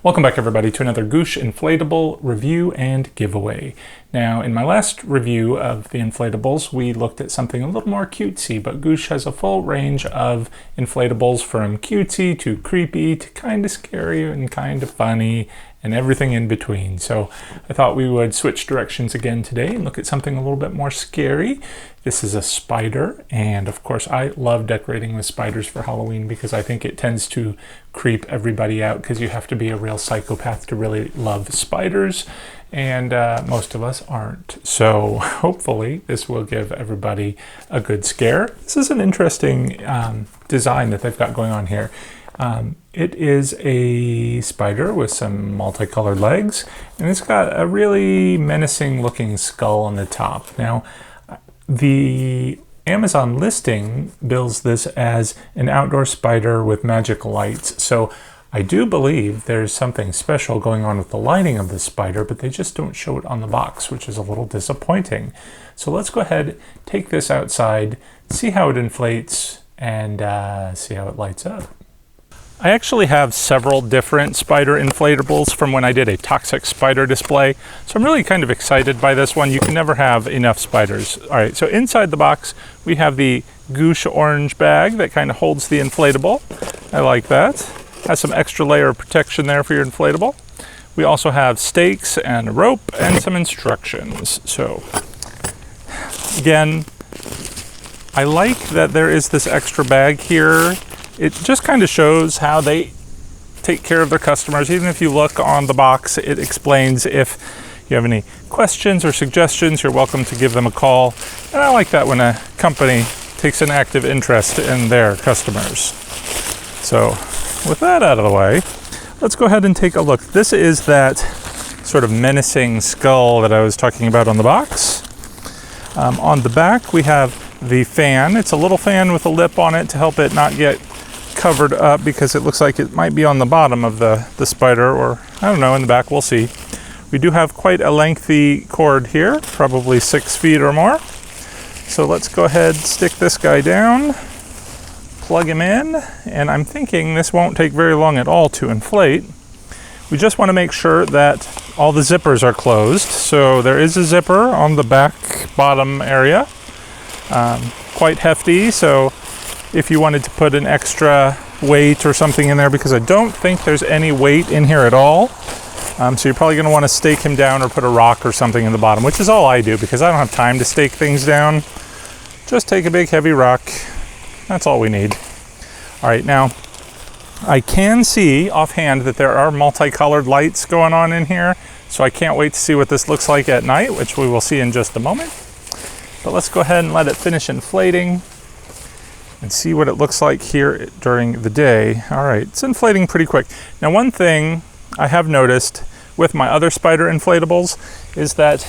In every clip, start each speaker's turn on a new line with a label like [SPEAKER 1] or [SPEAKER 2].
[SPEAKER 1] Welcome back everybody to another Goosh inflatable review and giveaway. Now in my last review of the inflatables we looked at something a little more cutesy, but Goosh has a full range of inflatables from cutesy to creepy to kind of scary and kind of funny and everything in between. So I thought we would switch directions again today and look at something a little bit more scary. This is a spider, and of course I love decorating with spiders for Halloween because I think it tends to creep everybody out because you have to be a real psychopath to really love spiders, and most of us aren't. So hopefully this will give everybody a good scare. This is an interesting design that they've got going on here. It is a spider with some multicolored legs, and it's got a really menacing looking skull on the top. Now, the Amazon listing bills this as an outdoor spider with magic lights. So I do believe there's something special going on with the lighting of the spider, but they just don't show it on the box, which is a little disappointing. So let's go ahead, take this outside, see how it inflates, and see how it lights up. I actually have several different spider inflatables from when I did a toxic spider display, so I'm really kind of excited by this one. You can never have enough spiders. All right, so inside the box we have the Goosh orange bag that kind of holds the inflatable. I like that. Has some extra layer of protection there for your inflatable. We also have stakes and a rope and some instructions. So again, I like that there is this extra bag here. It just kind of shows how they take care of their customers. Even if you look on the box, it explains if you have any questions or suggestions, you're welcome to give them a call. And I like that when a company takes an active interest in their customers. So with that out of the way, let's go ahead and take a look. This is that sort of menacing skull that I was talking about on the box. On the back, we have the fan. It's a little fan with a lip on it to help it not get covered up because it looks like it might be on the bottom of the spider, or I don't know, in the back, we'll see. We do have quite a lengthy cord here, probably 6 feet or more. So let's go ahead, stick this guy down, plug him in, and I'm thinking this won't take very long at all to inflate. We just want to make sure that all the zippers are closed. So there is a zipper on the back bottom area, quite hefty, so if you wanted to put an extra weight or something in there, because I don't think there's any weight in here at all. So you're probably going to want to stake him down or put a rock or something in the bottom, which is all I do because I don't have time to stake things down. Just take a big heavy rock. That's all we need. All right, now I can see offhand that there are multicolored lights going on in here, so I can't wait to see what this looks like at night, which we will see in just a moment. But let's go ahead and let it finish inflating and see what it looks like here during the day. All right, it's inflating pretty quick. Now, one thing I have noticed with my other spider inflatables is that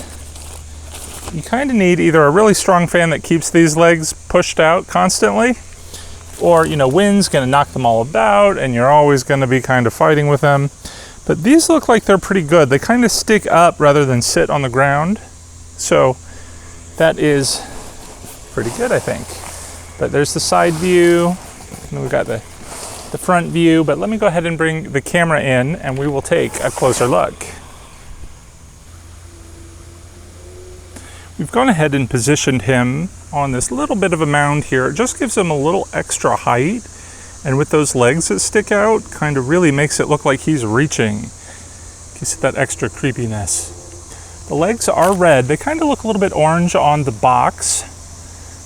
[SPEAKER 1] you kind of need either a really strong fan that keeps these legs pushed out constantly, or, you know, wind's gonna knock them all about and you're always gonna be kind of fighting with them. But these look like they're pretty good. They kind of stick up rather than sit on the ground. So that is pretty good, I think. But there's the side view, and we've got the front view, but let me go ahead and bring the camera in and we will take a closer look. We've gone ahead and positioned him on this little bit of a mound here. It just gives him a little extra height, and with those legs that stick out, kind of really makes it look like he's reaching. Gives it that extra creepiness. The legs are red. They kind of look a little bit orange on the box,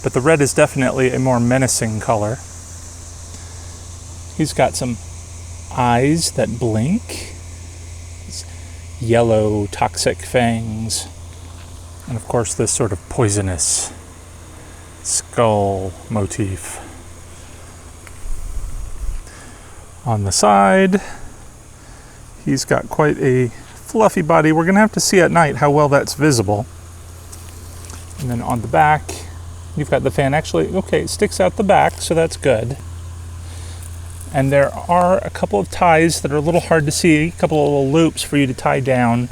[SPEAKER 1] but the red is definitely a more menacing color. He's got some eyes that blink, these yellow toxic fangs, and of course this sort of poisonous skull motif. On the side, he's got quite a fluffy body. We're gonna have to see at night how well that's visible. And then on the back, you've got the fan. Actually, okay, it sticks out the back, so that's good. And there are a couple of ties that are a little hard to see, a couple of little loops for you to tie down,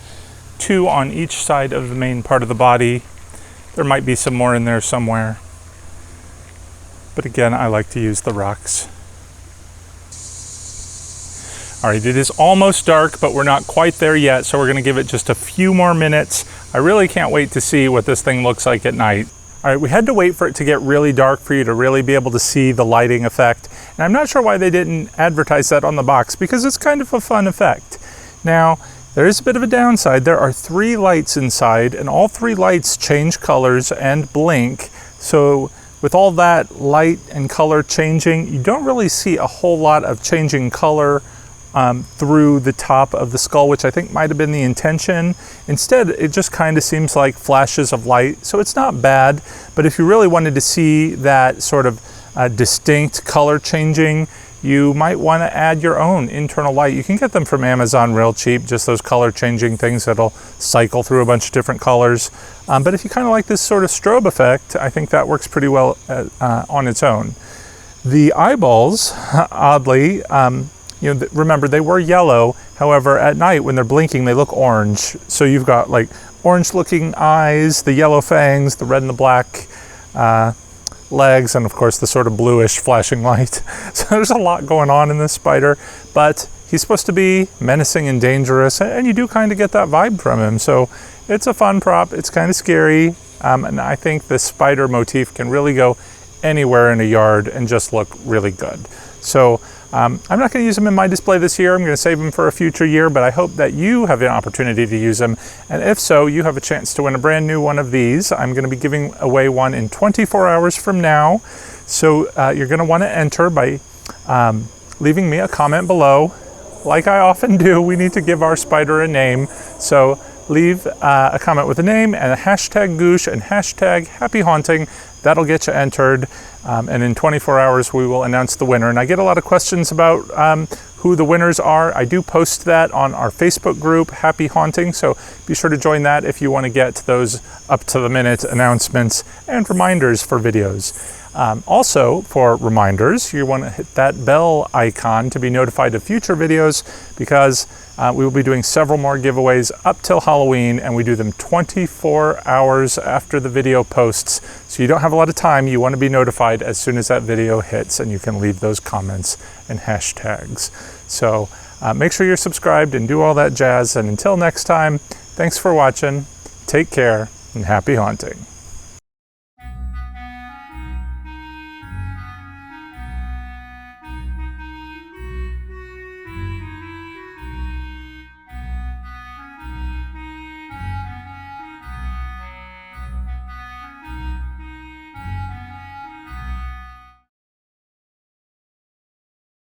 [SPEAKER 1] 2 on each side of the main part of the body. There might be some more in there somewhere. But again, I like to use the rocks. All right, it is almost dark, but we're not quite there yet, so we're gonna give it just a few more minutes. I really can't wait to see what this thing looks like at night. All right, we had to wait for it to get really dark for you to really be able to see the lighting effect. And I'm not sure why they didn't advertise that on the box, because it's kind of a fun effect. Now, there is a bit of a downside. There are 3 lights inside, and all 3 lights change colors and blink. So with all that light and color changing, you don't really see a whole lot of changing color through the top of the skull, which I think might have been the intention. Instead, it just kind of seems like flashes of light, so it's not bad. But if you really wanted to see that sort of distinct color changing, you might want to add your own internal light. You can get them from Amazon real cheap, just those color changing things that'll cycle through a bunch of different colors. But if you kind of like this sort of strobe effect, I think that works pretty well on its own. The eyeballs, oddly, you know, remember they were yellow. However, at night when they're blinking, they look orange. So you've got like orange looking eyes, the yellow fangs, the red and the black legs, and of course the sort of bluish flashing light. So there's a lot going on in this spider, but he's supposed to be menacing and dangerous, and you do kind of get that vibe from him. So it's a fun prop. It's kind of scary, and I think the spider motif can really go anywhere in a yard and just look really good. So I'm not going to use them in my display this year. I'm going to save them for a future year, but I hope that you have an opportunity to use them. And if so, you have a chance to win a brand new one of these. I'm going to be giving away one in 24 hours from now. So you're going to want to enter by leaving me a comment below. Like I often do, we need to give our spider a name. So leave a comment with a name and a hashtag Goosh and hashtag Happy Haunting. That'll get you entered, and in 24 hours we will announce the winner. And I get a lot of questions about who the winners are. I do post that on our Facebook group, Happy Haunting, so be sure to join that if you want to get those up-to-the-minute announcements and reminders for videos. Also, for reminders, you want to hit that bell icon to be notified of future videos, because we will be doing several more giveaways up till Halloween, and we do them 24 hours after the video posts. So you don't have a lot of time. You want to be notified as soon as that video hits, and you can leave those comments and hashtags. So make sure you're subscribed and do all that jazz. And until next time, thanks for watching. Take care and happy haunting.